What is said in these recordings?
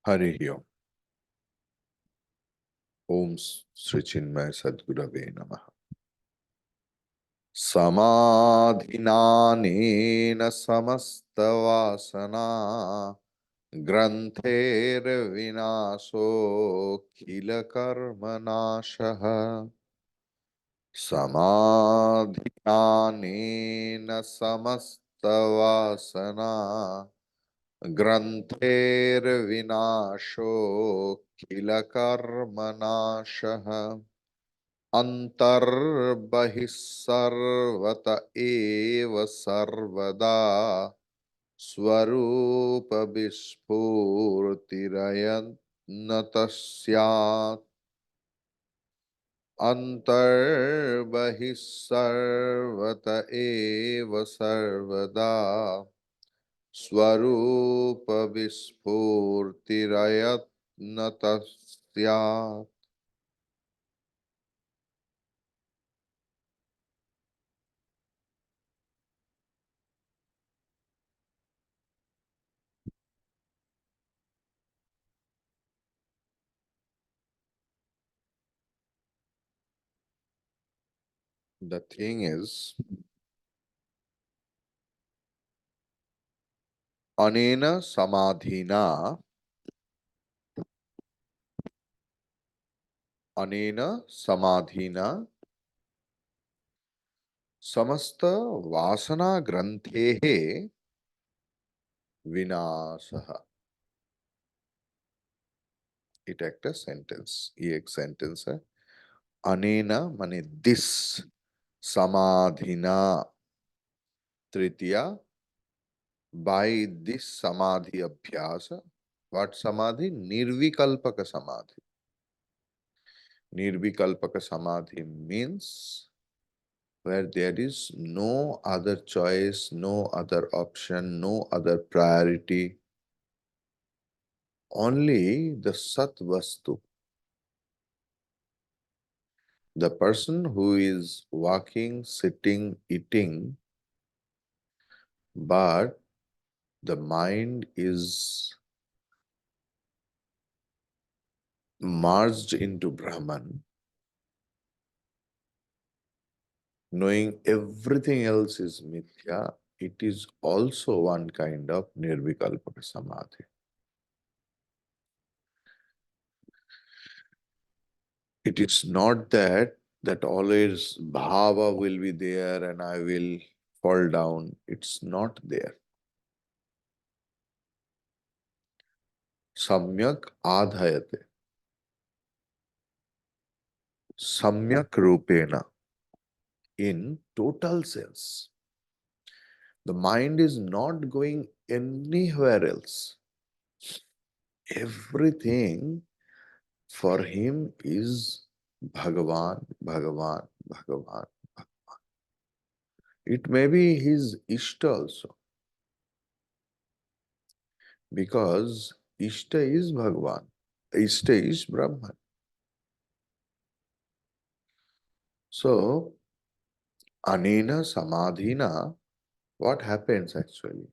हरि ओम। ओम श्री चिन्मय सद्गुरवे नमः। समाधिनानेन समस्तवासना ग्रन्थेर्विनाशोऽखिलकर्मनाशः। समाधिनानेन समस्तवासना ग्रन्थेर्विनाशोऽखिलकर्मनाशः। अंतर्बहिः सर्वत एव सर्वदा स्वरूप विस्फूर्तिरयन्न तस्यात्। अंतर्बहिः सर्वत एव सर्वदा स्वरूप विस्फूर्तिरयन्न तस्यात्। The thing is, अनेन समाधिना अनेन समाधिना समस्त वासना ग्रंथेः विनाशः। इट एक्ट सेंटेंस, ये एक सेंटेंस है। अनेन माने दिस, समाधिना तृतीया, बाय दिस समाधि अभ्यास। व्हाट समाधि? निर्विकल्पक समाधि। निर्विकल्पक समाधि means where there is no other choice, no other option, no other priority, only the Sat Vastu. The person who is walking, sitting, eating, but the mind is merged into Brahman, knowing everything else is mithya, it is also one kind of nirvikalpaka samadhi. It is not that always bhava will be there and I will fall down. It's not there. Samyak adhayate. Samyak rupena. In total sense. The mind is not going anywhere else. Everything for him is Bhagavan, Bhagavan, Bhagavan. It may be his Ishta also. Because Ishta is Bhagavan. Ishta is Brahman. So, anena samadhina, what happens actually?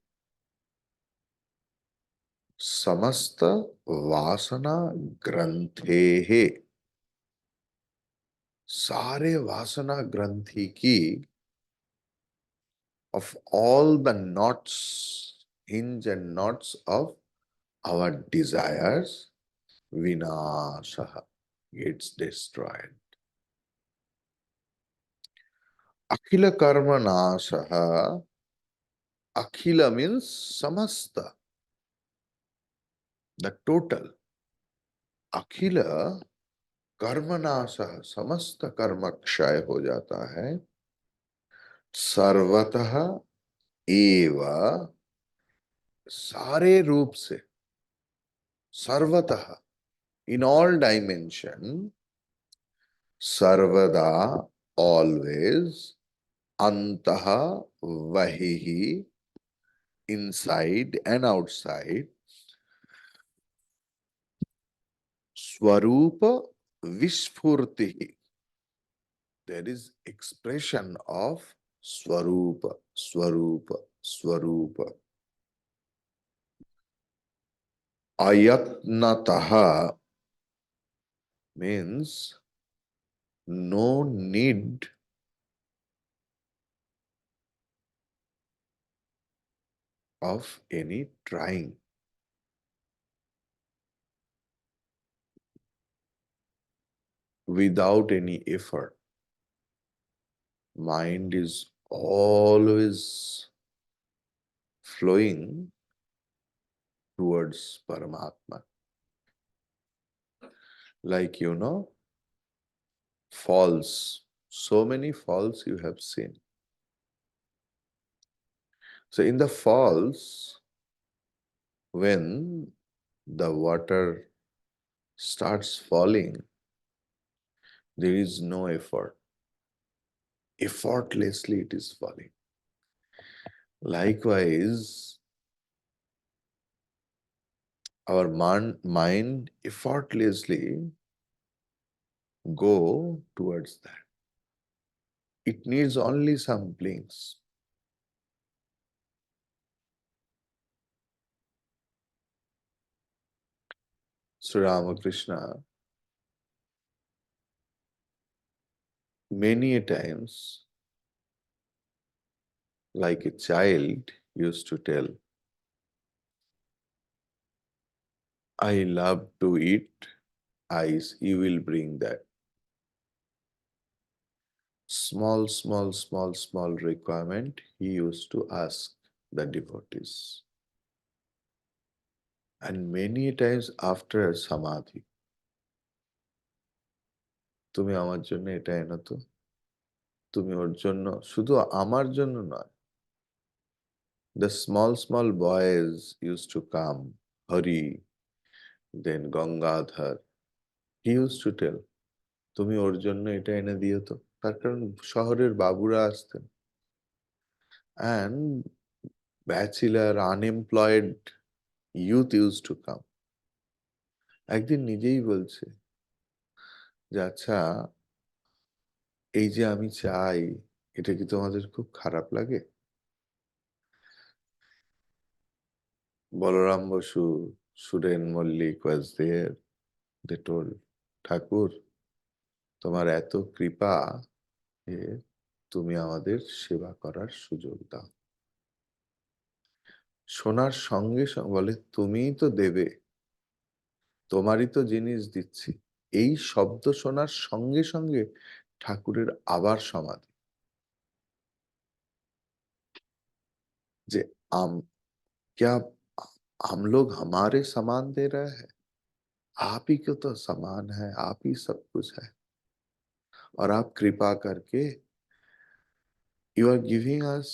Samasta vasana granthehe. सारे वासना ग्रंथि की, of all the knots, hinge and knots of our desires, vinashaha, gets destroyed. Akhila karma nashaha, akhila means samasta, the total. Akhila karma nashaha, समस्त कर्म क्षय हो जाता है। सर्वतः एव, सारे रूप से, सर्वतः, in all dimension, sarvada, always, antaha, vahihi, inside and outside, swarupa vishfurtihi. There is expression of swarupa, swarupa, swarupa. Ayatnataha means no need of any trying. Without any effort. Mind is always flowing towards Paramatma. Like, falls. So many falls you have seen. So in the falls, when the water starts falling, there is no effort. Effortlessly it is falling. Likewise, our mind effortlessly go towards that. It needs only some blinks. Sri Ramakrishna, many a times, like a child, used to tell, I love to eat ice, you will bring that. Small requirement he used to ask the devotees. And many times after Samadhi, তুমি আমার জন্য এটা এনো তো, তুমি ওর জন্য, শুধু আমার জন্য নয়, the small boys used to come, Hari, then Gangadhar, he used to tell, তুমি ওর জন্য এটা এনে দিও তো। তার কারণ শহরের বাবুরা আসতেন, and bachelor unemployed youth used to come. একদিন নিজেই বলছে যে আচ্ছা, এই যে আমি চাই, এটা কি তোমাদের খুব খারাপ লাগে? Balaram Basu, Suren Mallik was there. They told, ঠাকুর, তোমার এত কৃপা যে তুমি আমাদের সেবা করার সুযোগ দাও। শোনার সঙ্গে সঙ্গে বলে, তুমিই তো দেবে, তোমারই তো জিনিস দিচ্ছি। এই শব্দ শোনার সঙ্গে সঙ্গে ঠাকুরের আবার সমাধি, যে আম क्या हम लोग हमारे समान दे रहे हैं? आप ही को तो समान है, आप ही सब कुछ है, और आप कृपा करके you are giving us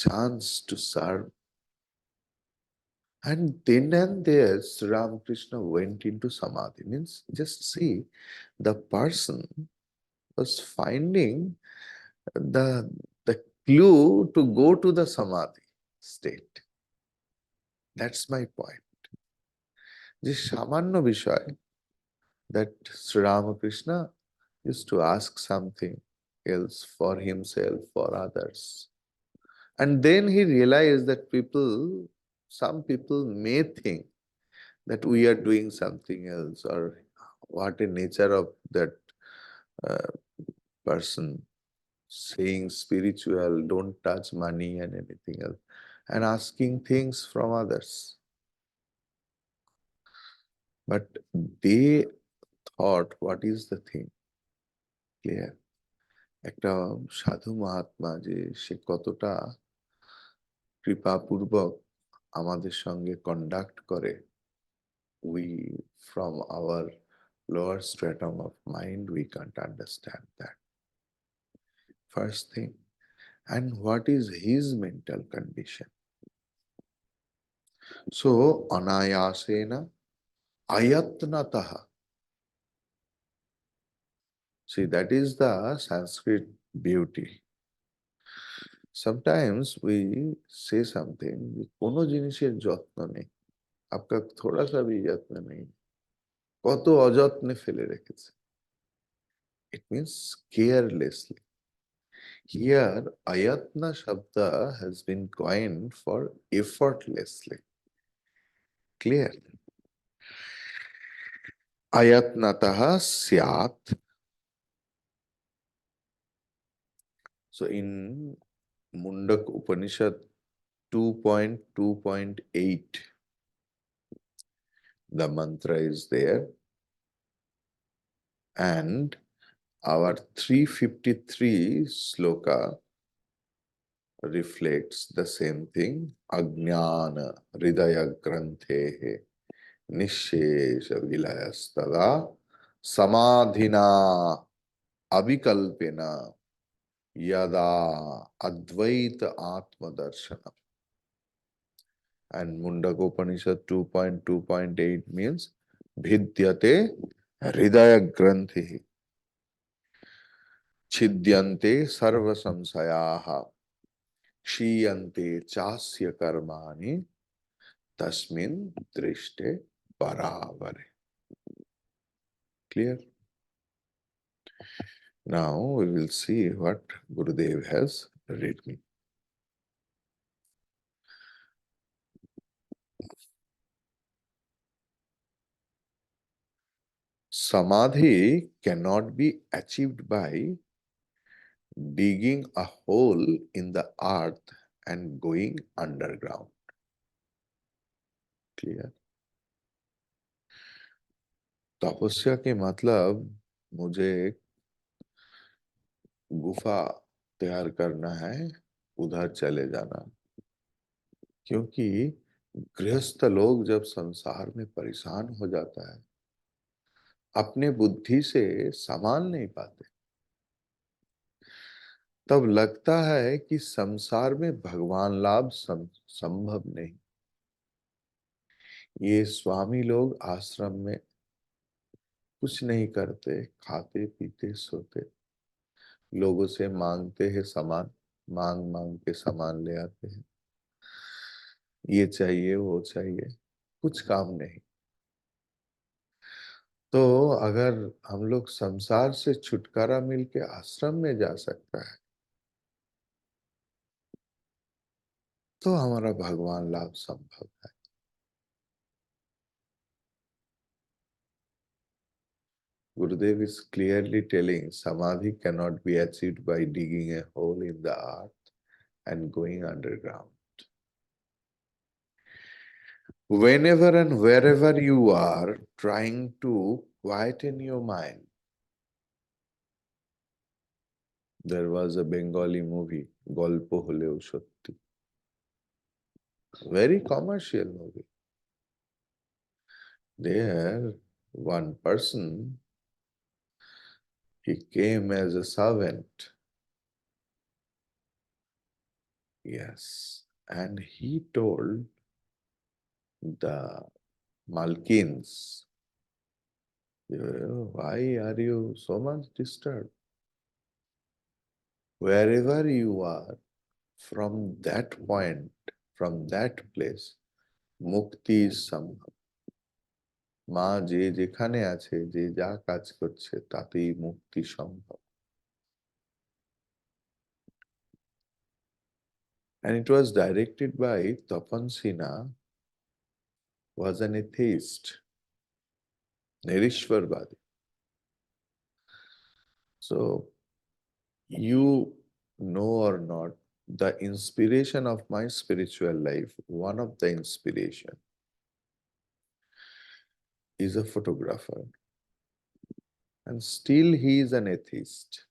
chance to serve. And then and there, Sri Ramakrishna went into samadhi. Means, just see, the person was finding the, the clue to go to the samadhi state. That's my point. যে সামান্য বিষয়, that Sri Ramakrishna used to ask something else for himself, for others. And then he realized that some people may think that we are doing something else, or what a nature of that uh, person saying spiritual, don't touch money and anything else, and asking things from others. But they thought, what is the thing? Clear? একটা সাধু মহাত্মা যে সে কতটা কৃপাপূর্বক আমাদের সঙ্গে conduct করে, we from our lower stratum of mind we can't understand that. First thing. And what is his mental condition? So anayasena ayatnataha, see, that is the Sanskrit beauty. Sometimes we say something, কোনো জিনিসের যত্ন নেই, आपका थोड़ा सा भी যত্ন নেই, কত অযত্নে ফেলে রেখেছে। It means carelessly. Here, ayatna shabda has been coined for effortlessly. Clear? Ayatnataha syat. So in Mundak Upanishad 2.2.8, the mantra is there, and our 353 sloka reflects the same thing. Ajnana hridaya granthehe nishesha vilayastada samadhina avikalpena yada advaita atma darshana. And Mundaka Upanishad 2.2.8 means Bhidyate Hridaya Granthi Chidyante Sarva Samsayaha Kshiyante Chasya Karmani Tasmin Drishte Paravare. Clear? Now we will see what Gurudev has written. Samadhi cannot be achieved by digging a hole in the earth and going underground. Clear? तपस्या के मतलब मुझे एक गुफा तैयार करना है, उधर चले जाना, क्योंकि गृहस्थ लोग जब संसार में परेशान हो जाता है, अपने बुद्धि से संभाल नहीं पाते, तब लगता है कि संसार में भगवान लाभ संभव नहीं। ये स्वामी लोग आश्रम में कुछ नहीं करते, खाते पीते सोते, लोगों से मांगते हैं सामान, मांग मांग के सामान ले आते हैं, ये चाहिए वो चाहिए, कुछ काम नहीं। तो अगर हम लोग संसार से छुटकारा मिलके आश्रम में जा सकता है, तो हमारा भगवान लाभ संभव है। Gurudev is clearly telling Samadhi cannot be achieved by digging a hole in the earth and going underground. Whenever and wherever you are trying to quieten your mind, there was a Bengali movie, Golpo Holeo Shotti, very commercial movie. There, one person, he came as a servant. Yes. And he told the Malkins, why are you so much disturbed? Wherever you are, from that point, from that place, mukti is somehow. মা যে যেখানে আছে, যে যা কাজ করছে, তাতেই মুক্তি সম্ভব। And it was directed by Tapan Sinha, was an atheist, Nirishwarvadi. So, you know or not, the inspiration of my spiritual life, one of the inspiration is a photographer. And still he is an atheist.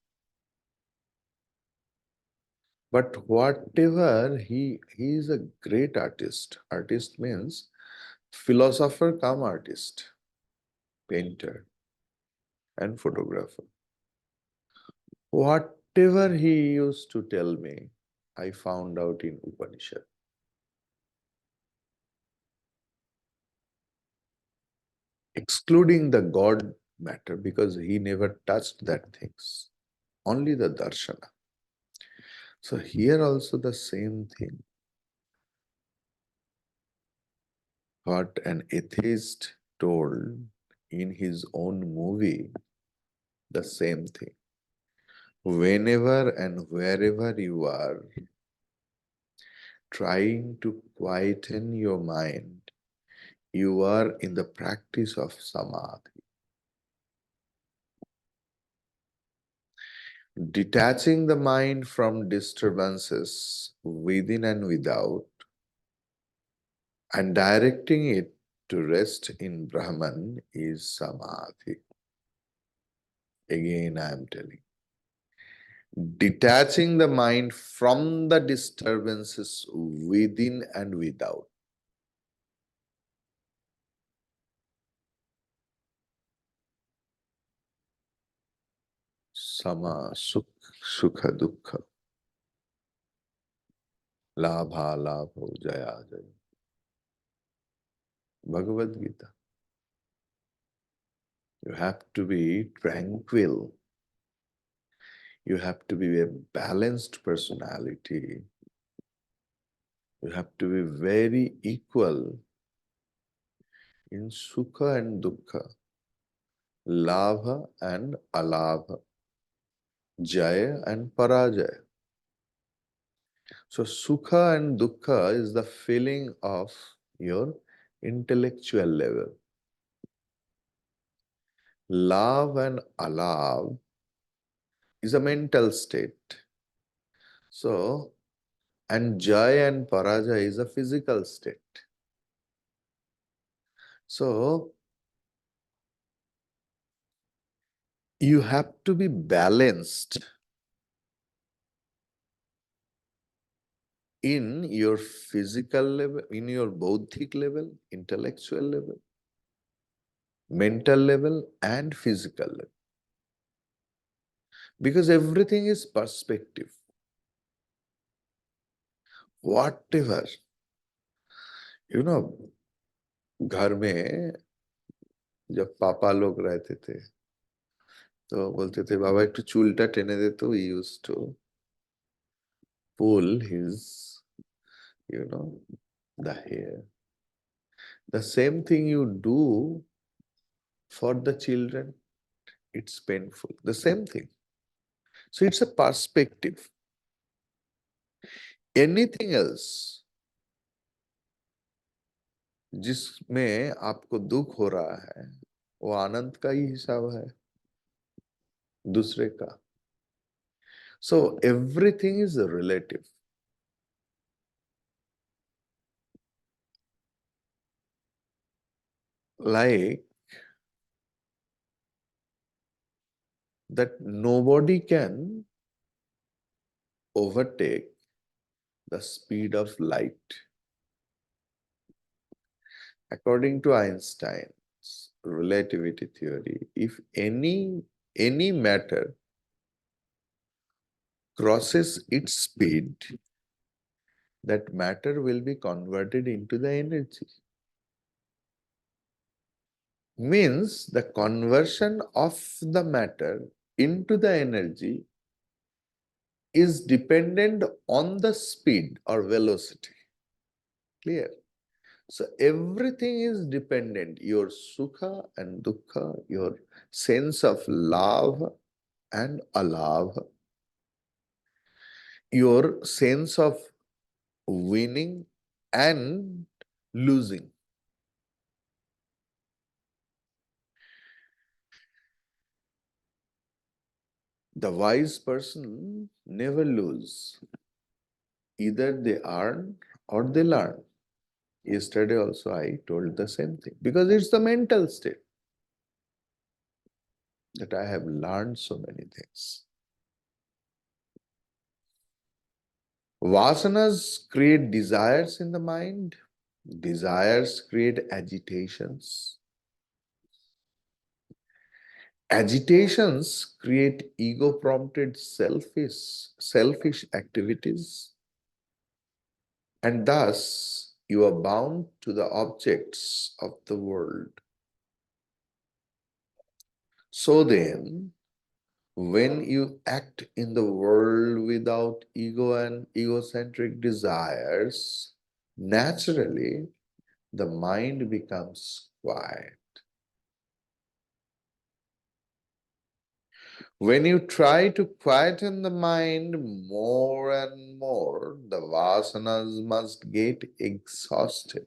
But whatever, he is a great artist. Artist means philosopher come artist, painter and photographer. Whatever he used to tell me, I found out in Upanishad. Excluding the God matter, because he never touched that things. Only the darshana. So here also the same thing. What an atheist told in his own movie, the same thing. Whenever and wherever you are trying to quieten your mind, you are in the practice of samadhi. Detaching the mind from disturbances within and without and directing it to rest in Brahman is samadhi. Again, I am telling. Detaching the mind from the disturbances within and without. Sama, sukha, dukkha. Labha, labho, jaya, jaya. Bhagavad Gita. You have to be tranquil. You have to be a balanced personality. You have to be very equal in sukha and dukkha, labha and alabha, jaya and parajaya. So sukha and dukkha is the feeling of your intellectual level. Love and alab is a mental state. So, and jaya and parajaya is a physical state. So, you have to be balanced in your physical level, in your bodhic level, intellectual level, mental level, and physical level. Because everything is perspective. Whatever, you know, घर में जब पापा लोग रहते थे तो बोलते थे बाबा एक चूलटा टेने दे तो he used to pull his, the hair. The same thing you do for the children, it's painful. The same thing. So it's a perspective. Anything else जिसमें आपको दुख हो रहा है वो आनंद का ही हिसाब है दूसरे का. So everything is relative. Like that nobody can overtake the speed of light. According to Einstein's relativity theory, if any matter crosses its speed, that matter will be converted into the energy. Means the conversion of the matter into the energy is dependent on the speed or velocity. Clear? So everything is dependent. Your sukha and dukkha, your sense of love and alave, your sense of winning and losing. The wise person never lose. Either they earn or they learn. Yesterday also I told the same thing. Because it's the mental state that I have learned so many things. Vasanas create desires in the mind. Desires create agitations. Agitations create ego-prompted selfish activities. And thus, you are bound to the objects of the world. So then, when you act in the world without ego and egocentric desires, naturally, the mind becomes quiet. When you try to quieten the mind more and more, the vasanas must get exhausted.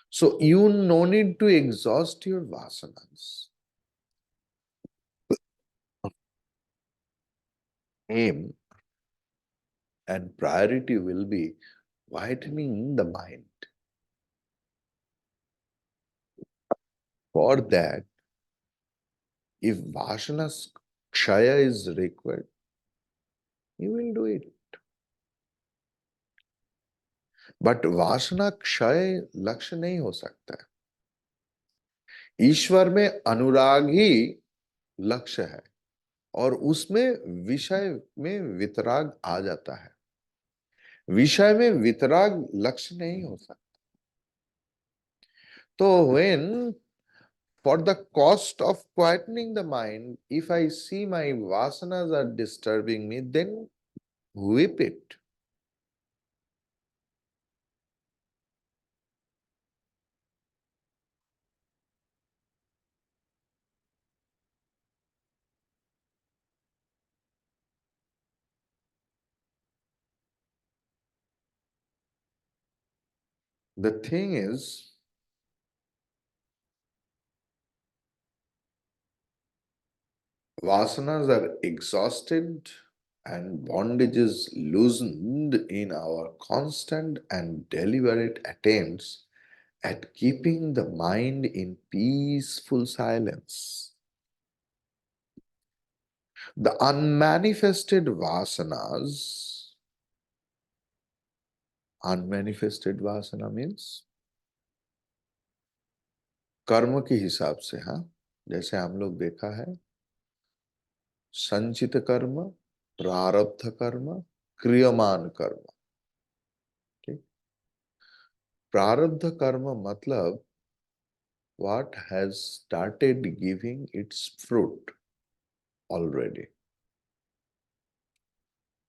So you no need to exhaust your vasanas. Aim and priority will be whitening the mind. For that, if vasanas kshaya is required, you will do it. But वासना क्षय लक्ष्य नहीं हो सकता है. ईश्वर में अनुराग ही लक्ष्य है और उसमें विषय में वितराग आ जाता है. विषय में वितराग लक्ष्य नहीं हो सकता. तो when for the cost of quietening the mind, if I see my vasanas are disturbing me, then whip it. The thing is, vasanas are exhausted and bondage is loosened in our constant and deliberate attempts at keeping the mind in peaceful silence. The unmanifested vasana means कर्म के हिसाब से. हाँ, जैसे हम लोग देखा है, संचित कर्म, प्रारब्ध कर्म, क्रियमान कर्म. ठीक. प्रारब्ध कर्म मतलब what has started giving its fruit already.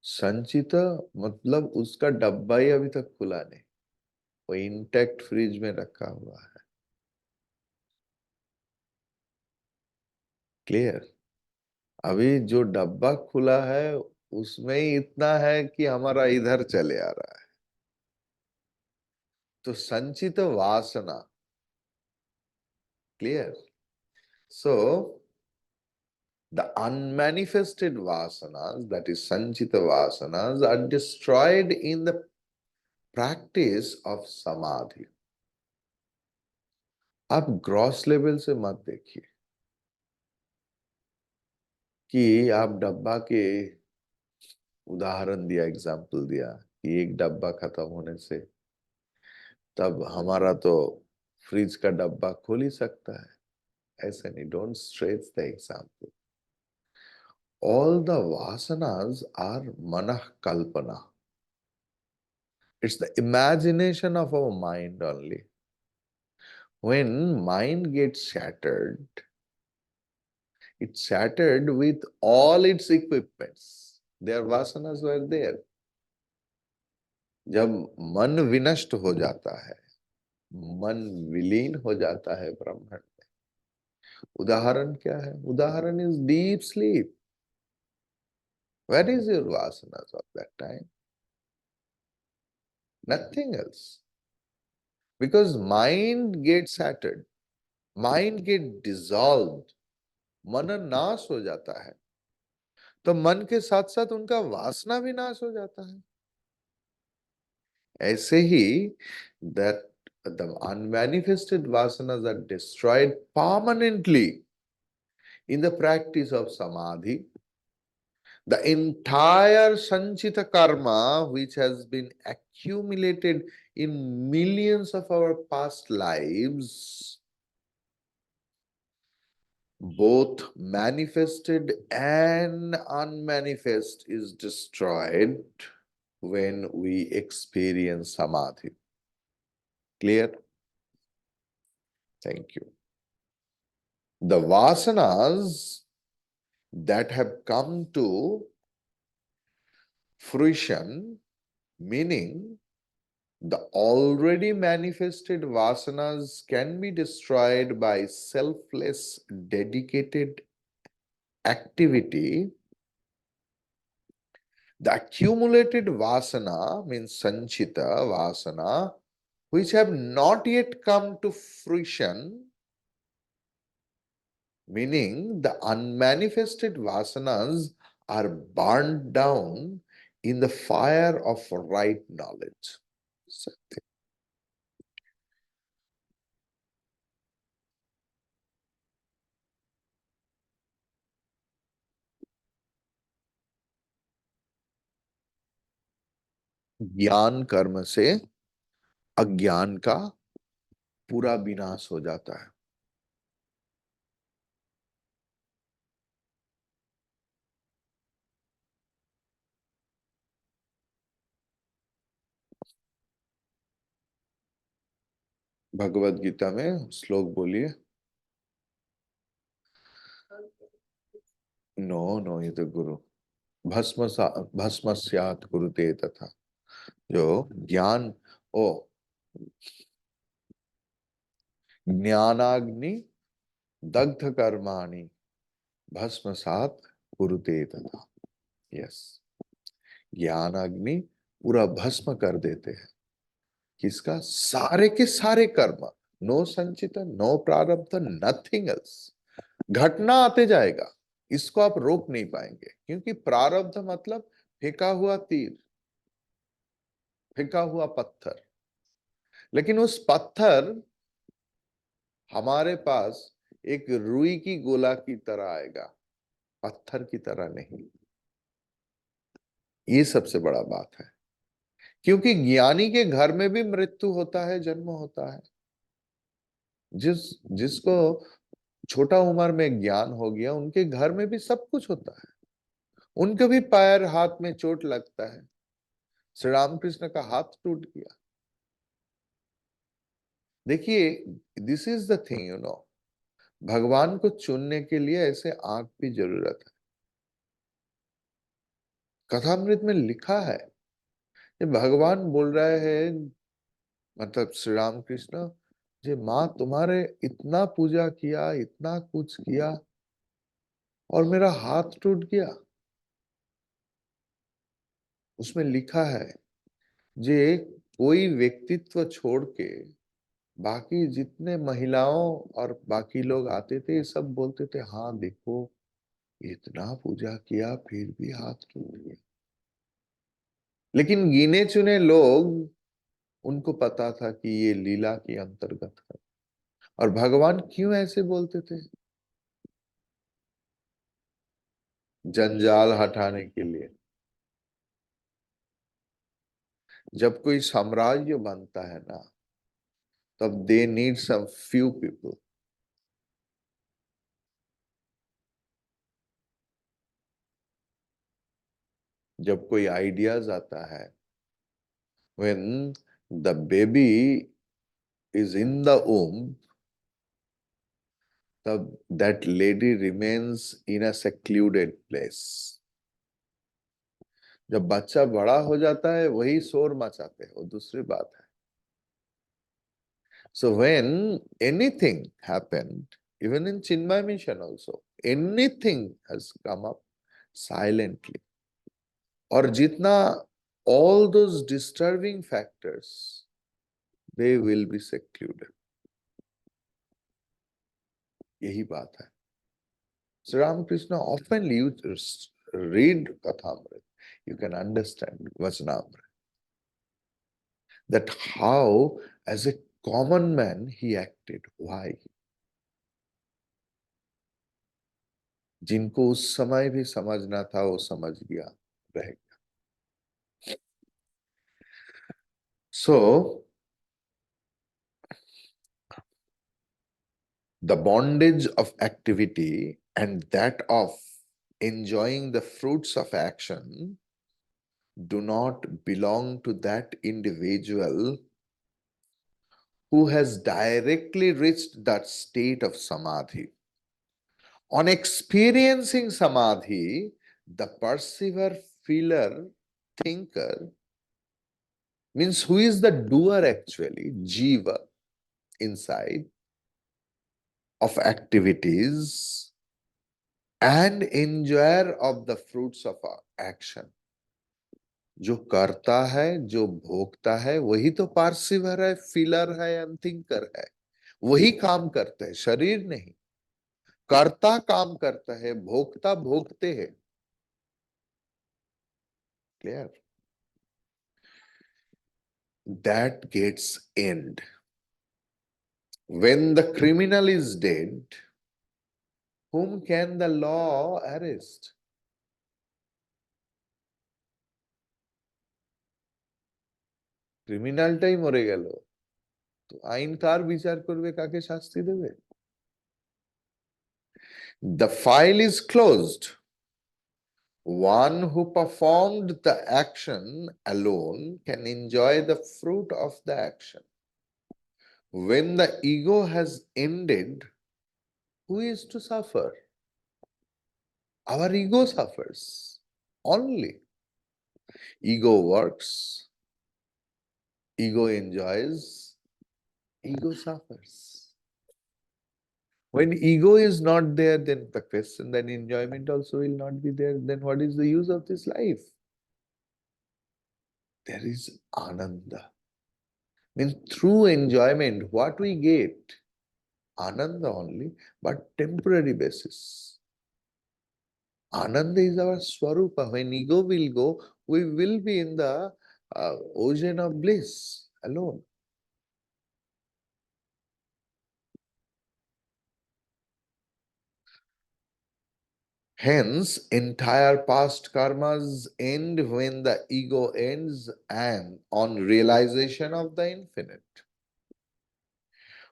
संचित मतलब उसका डब्बा ही अभी तक खुला नहीं, वो इंटैक्ट फ्रिज में रखा हुआ है. क्लियर. अभी जो डब्बा खुला है उसमें ही इतना है कि हमारा इधर चले आ रहा है. तो संचित वासना. Clear. So the unmanifested vasanas, that is sanchita vasanas, are destroyed in the practice of samadhi. आप ग्रॉस लेवल से मत देखिए कि आप डब्बा के उदाहरण दिया, एग्जाम्पल दिया कि एक डब्बा खत्म होने से तब हमारा तो फ्रिज का डब्बा खोल ही सकता है. ऐसे नहीं. Don't stretch the example. All the vasanas are manah kalpana. It's the imagination of our mind only. When mind gets shattered, it's shattered with all its equipments. Their vasanas were there. जब मन विनष्ट हो जाता है, मन विलीन हो जाता है ब्रह्मांड में. उदाहरण क्या है? उदाहरण is deep sleep. Where is your vasanas of that time? Nothing else. Because mind gets shattered, mind gets dissolved, मन नाश हो जाता है, तो मन के साथ साथ उनका वासना भी नाश हो जाता है. ऐसे ही that the unmanifested vasanas are destroyed permanently in the practice of samadhi. The entire sanchita karma which has been accumulated in millions of our past lives, both manifested and unmanifest, is destroyed when we experience samadhi. Clear? Thank you. The vasanas that have come to fruition, meaning the already manifested vasanas can be destroyed by selfless, dedicated activity. The accumulated vasana means sanchita vasana which have not yet come to fruition, meaning the unmanifested vasanas are burned down in the fire of right knowledge. Satya. ज्ञान कर्म से अज्ञान का पूरा विनाश हो जाता है। भगवत गीता में श्लोक बोलिए। नो नो, ये तो गुरु भस्मस्यात् कुरुते तथा। जो ज्ञान, ओ ज्ञानाग्नि दग्ध कर्माणि भस्मसात कुरुते तथा। यस, ज्ञान अग्नि पूरा भस्म कर देते हैं किसका? सारे के सारे कर्म। नो संचित, नो प्रारब्ध, नथिंग एल्स। घटना आते जाएगा, इसको आप रोक नहीं पाएंगे, क्योंकि प्रारब्ध मतलब फेंका हुआ तीर, फेंका हुआ पत्थर। लेकिन उस पत्थर हमारे पास एक रुई की गोला की तरह आएगा, पत्थर की तरह नहीं। ये सबसे बड़ा बात है, क्योंकि ज्ञानी के घर में भी मृत्यु होता है, जन्म होता है। जिसको छोटा उम्र में ज्ञान हो गया, उनके घर में भी सब कुछ होता है। उनके भी पैर हाथ में चोट लगता है। श्री रामकृष्ण का हाथ टूट गया। देखिए, दिस इज द थिंग, भगवान को चुनने के लिए ऐसे आंख की जरूरत है। कथामृत में लिखा है, ये भगवान बोल रहे हैं, मतलब श्री रामकृष्ण जी, माँ तुम्हारे इतना पूजा किया, इतना कुछ किया, और मेरा हाथ टूट गया। उसमें लिखा है, जे कोई व्यक्तित्व छोड़ के बाकी जितने महिलाओं और बाकी लोग आते थे, सब बोलते थे, हाँ देखो इतना पूजा किया फिर भी हाथ टूट गया। लेकिन गिने चुने लोग, उनको पता था कि ये लीला के अंतर्गत है। और भगवान क्यों ऐसे बोलते थे? जंजाल हटाने के लिए। जब कोई साम्राज्य बनता है ना, तब they need some few people. जब कोई आइडियाज आता है, when the baby is in the womb, तब that lady remains in a secluded place. जब बच्चा बड़ा हो जाता है, वही शोर मचाते हैं, वो दूसरी बात है। So when anything happened, even in Chinmay mission also, anything has come up silently. और जितना all those disturbing factors, they will be secluded. यही बात है। Sri Ramakrishna often used read Kathamrit, you can understand Vachanamrit. That how, as a common man, he acted. Why? जिनको उस समय भी समझना था, वो समझ गया, रह गया। So, the bondage of activity and that of enjoying the fruits of action do not belong to that individual who has directly reached that state of samadhi. On experiencing samadhi, the perceiver, feeler, thinker, means who is the doer actually, jiva, inside, of activities, and enjoyer of the fruits of our action. जो करता है, जो भोगता है, वही तो पार्सिवर है, feeler है, अनथिंकर है। वही काम करता है, शरीर नहीं। कर्ता काम करता है, भोगता भोगते हैं। Clear? That gets end. When the criminal is dead, whom can the law arrest? ক্রিমিনালটাই মরে গেল, তো আইন কার বিচার করবে, কাকে শাস্তি দেবে? The file is closed. One who performed the action alone can enjoy the fruit of the action. When the ego has ended, who is to suffer? Our ego suffers only. Ego works, ego enjoys, ego suffers. When ego is not there, then the question, then enjoyment also will not be there. Then what is the use of this life? There is ananda. Means through enjoyment, what we get? Ananda only, but temporary basis. Ananda is our swarupa. When ego will go, we will be in the ocean of bliss alone. Hence, entire past karmas end when the ego ends and on realization of the infinite.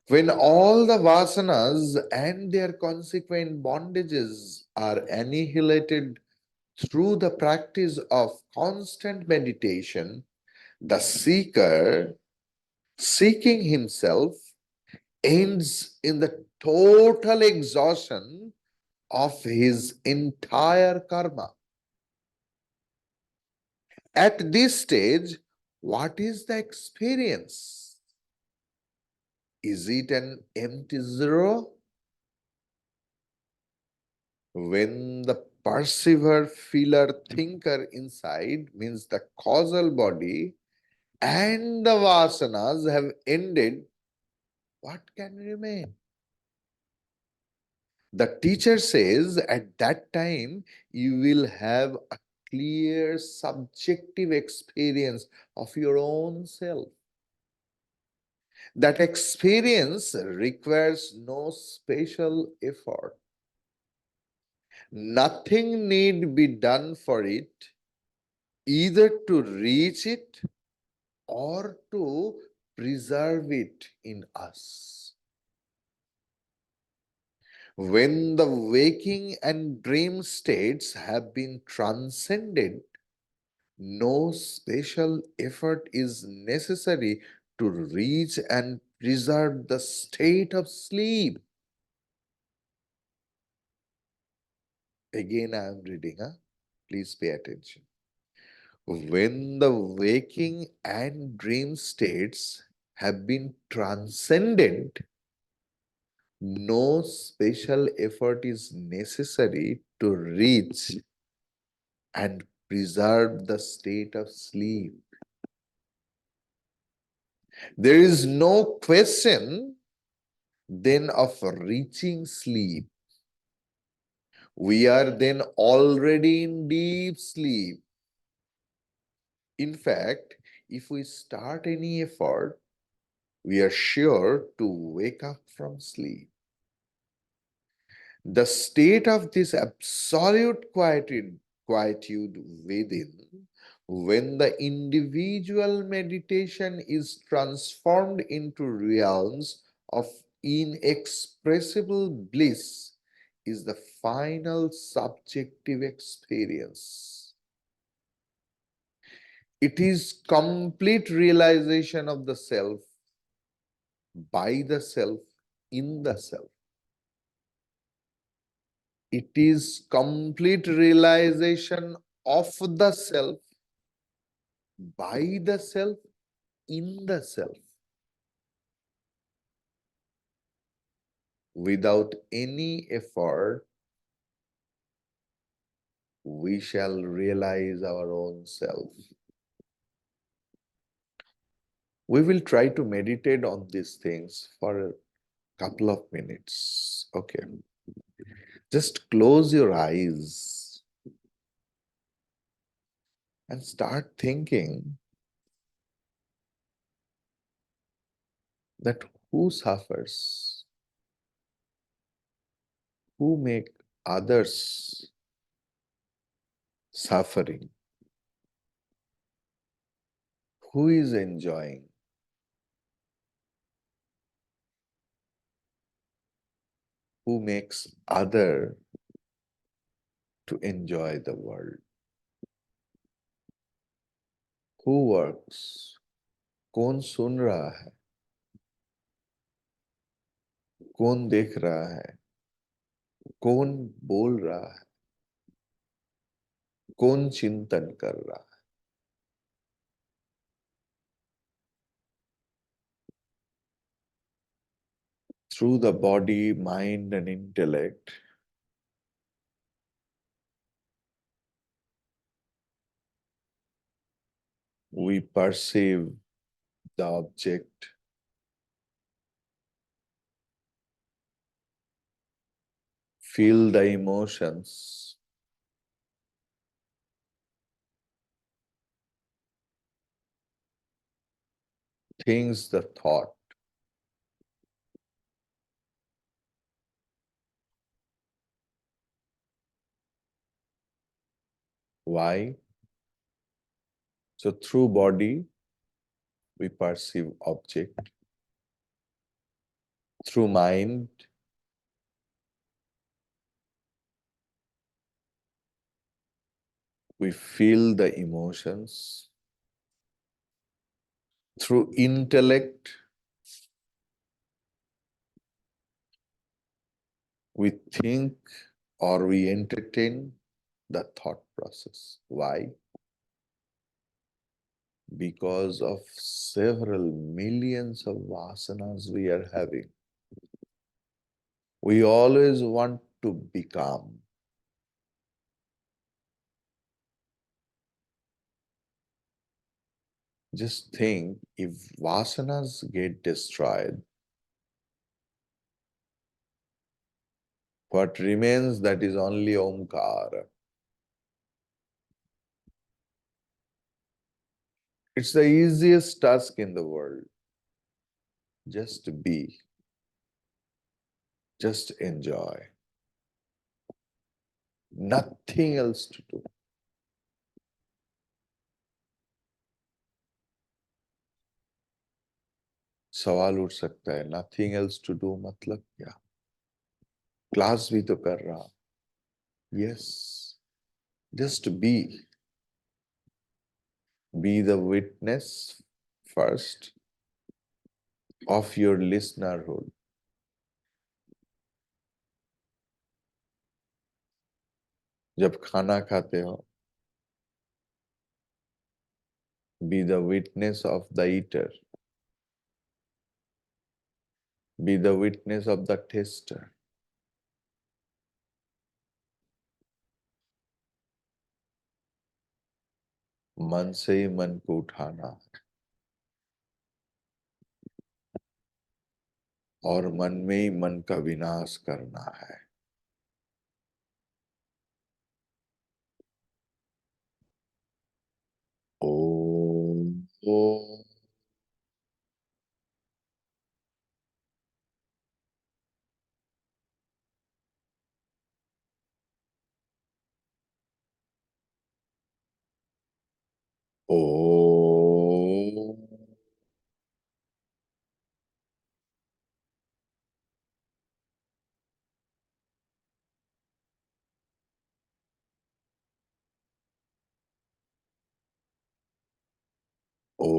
When all the vasanas and their consequent bondages are annihilated through the practice of constant meditation, the seeker, seeking himself, ends in the total exhaustion of his entire karma. At this stage, what is the experience? Is it an empty zero? When the perceiver, feeler, thinker inside, means the causal body, and the vasanas have ended, what can remain? The teacher says at that time you will have a clear subjective experience of your own self. That experience requires no special effort. Nothing need be done for it, either to reach it or to preserve it in us. When the waking and dream states have been transcended, no special effort is necessary to reach and preserve the state of sleep. Again, I am reading, please pay attention. When the waking and dream states have been transcended, no special effort is necessary to reach and preserve the state of sleep. There is no question then of reaching sleep. We are then already in deep sleep. In fact, if we start any effort, we are sure to wake up from sleep. The state of this absolute quietude within, when the individual meditation is transformed into realms of inexpressible bliss, is the final subjective experience. It is complete realization of the self, by the self, in the self. It is complete realization of the self, by the self, in the self. Without any effort, we shall realize our own self. We will try to meditate on these things for a couple of minutes. Okay. Just close your eyes and start thinking that who suffers, who make others suffering, who is enjoying, who makes other to enjoy the world, who works, कौन सुन रहा है, कौन देख रहा है, कौन बोल रहा है, कौन चिंतन कर रहा है. Through the body, mind and intellect, we perceive the object, feel the emotions, thinks the thought. Why? So through body, we perceive object. Through mind, we feel the emotions. Through intellect, we think or we entertain the thought process. Why? Because of several millions of vasanas we are having. We always want to become. Just think, if vasanas get destroyed, what remains, that is only Omkara. It's the easiest task in the world. Just be, just enjoy. Nothing else to do. सवाल उठ सकता है, nothing else to do मतलब क्या? Class भी तो कर रहा. Yes, just be. Be the witness first of your listenerhood. जब खाना खाते हो, be the witness of the eater. Be the witness of the taster. मन से ही मन को उठाना है और मन में ही मन का विनाश करना है. ओम ओम ओम ओम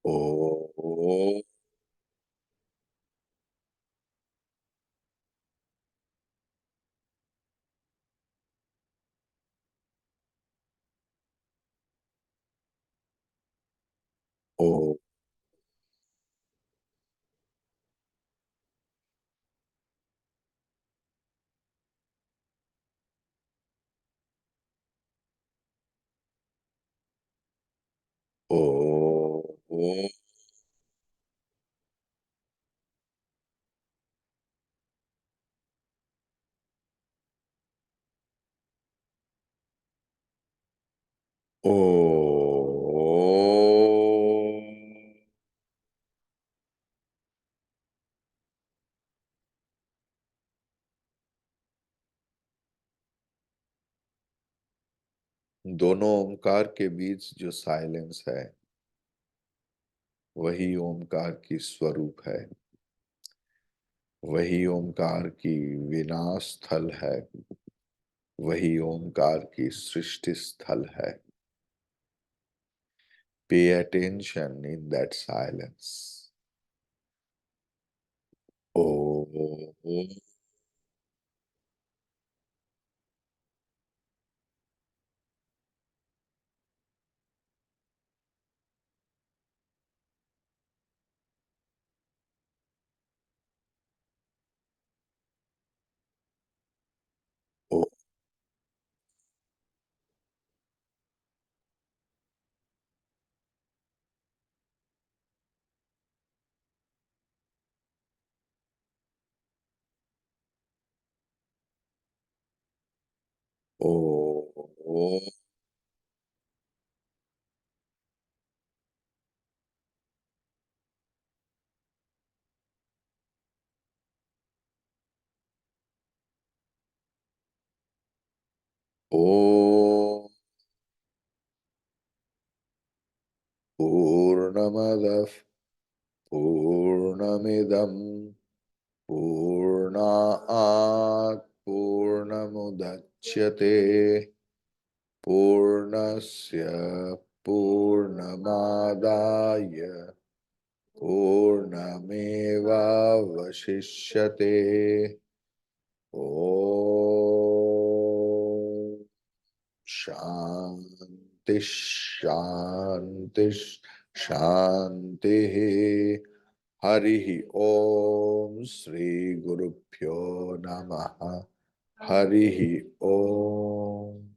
ओम ओम ओ ओ दोनों ओमकार के बीच जो साइलेंस है वही ओमकार की स्वरूप है, वही ओमकार की विनाश स्थल है, वही ओमकार की सृष्टि स्थल है। Pay attention in that silence. ओ ओ ओ ओ ओ पूर्णमदः पूर्णमिदं पूर्णात् पूर्णमुदच्यते पूर्णस्य पूर्णमादाय पूर्णमेवावशिष्यते। ॐ शान्ति शान्ति शान्तिः। हरिः ॐ श्री गुरुभ्यो नमः। हरिः ॐ।